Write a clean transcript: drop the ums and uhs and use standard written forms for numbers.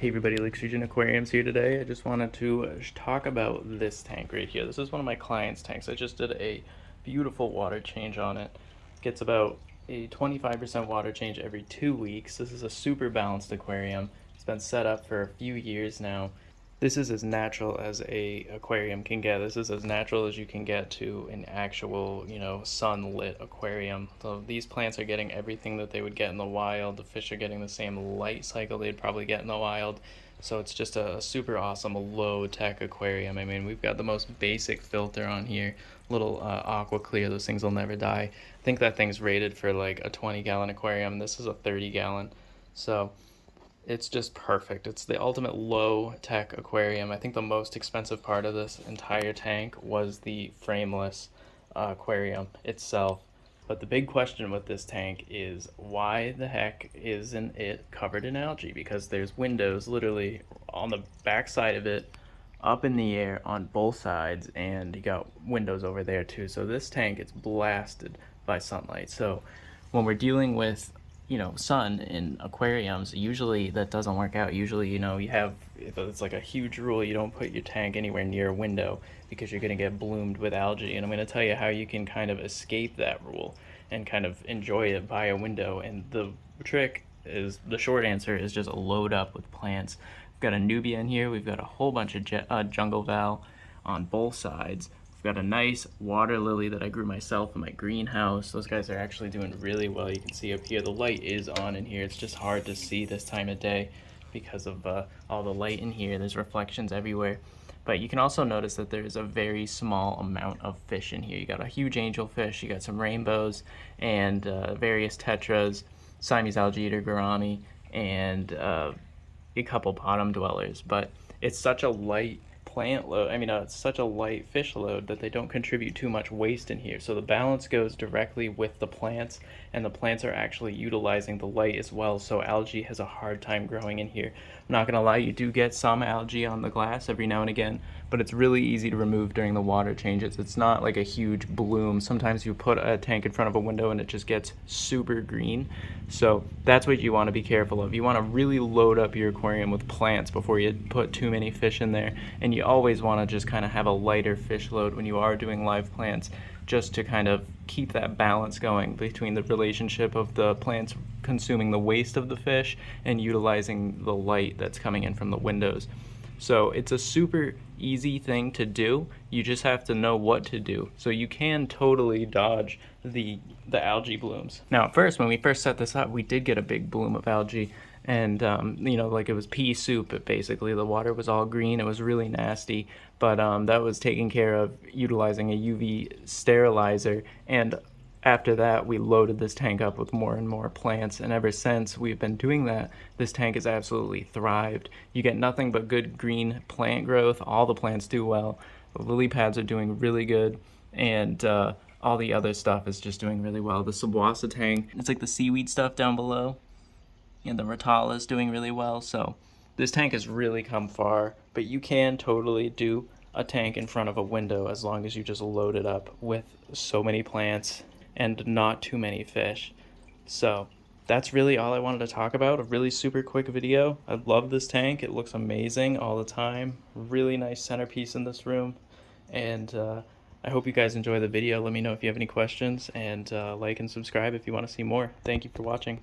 Hey everybody, Lake Region Aquariums here today. I just wanted to talk about this tank right here. This is one of my clients' tanks. I just did a beautiful water change on it. Gets about a 25% water change every 2 weeks. This is a super balanced aquarium. It's been set up for a few years now. This is as natural as a aquarium can get. This is as natural as you can get to an actual, sunlit aquarium. So these plants are getting everything that they would get in the wild. The fish are getting the same light cycle they'd probably get in the wild. So it's just a super awesome low-tech aquarium. I mean, we've got the most basic filter on here, little aqua clear. Those things will never die. I think that thing's rated for like a 20-gallon aquarium. This is a 30-gallon. So it's just perfect. It's the ultimate low-tech aquarium. I think the most expensive part of this entire tank was the frameless aquarium itself. But the big question with this tank is why the heck isn't it covered in algae? Because there's windows literally on the back side of it, up in the air on both sides, and you got windows over there too. So this tank is blasted by sunlight. So when we're dealing with sun in aquariums, usually that doesn't work out. Usually, you have, it's like a huge rule, you don't put your tank anywhere near a window because you're going to get bloomed with algae. And I'm going to tell you how you can kind of escape that rule and kind of enjoy it by a window. And the trick is, the short answer is just load up with plants. We've got a nubia in here. We've got a whole bunch of jungle val on both sides. Got a nice water lily that I grew myself in my greenhouse. Those guys are actually doing really well. You can see up here the light is on in here. It's just hard to see this time of day because of all the light in here. There's reflections everywhere. But you can also notice that there's a very small amount of fish in here. You got a huge angelfish, you got some rainbows, and various tetras, Siamese algae eater gourami, and a couple bottom dwellers. But it's such a light plant load, it's such a light fish load that they don't contribute too much waste in here. So the balance goes directly with the plants, and the plants are actually utilizing the light as well. So algae has a hard time growing in here. I'm not gonna lie, you do get some algae on the glass every now and again, but it's really easy to remove during the water changes. It's not like a huge bloom. Sometimes you put a tank in front of a window and it just gets super green. So that's what you want to be careful of. You want to really load up your aquarium with plants before you put too many fish in there. And you always want to just kind of have a lighter fish load when you are doing live plants, just to kind of keep that balance going between the relationship of the plants consuming the waste of the fish and utilizing the light that's coming in from the windows. So it's a super easy thing to do. You just have to know what to do. So you can totally dodge the algae blooms. Now at first, when we first set this up, we did get a big bloom of algae, and like it was pea soup. Basically the water was all green. It was really nasty, but that was taken care of utilizing a UV sterilizer. And after that, we loaded this tank up with more and more plants, and ever since we've been doing that, this tank has absolutely thrived. You get nothing but good green plant growth. All the plants do well. The lily pads are doing really good, and all the other stuff is just doing really well. The Subwasa tank, it's like the seaweed stuff down below, and the Rotala is doing really well. So this tank has really come far, but you can totally do a tank in front of a window as long as you just load it up with so many plants and not too many fish. So that's really all I wanted to talk about. A really super quick video. I love this tank. It looks amazing all the time. Really nice centerpiece in this room. And I hope you guys enjoy the video. Let me know if you have any questions, and like and subscribe if you want to see more. Thank you for watching.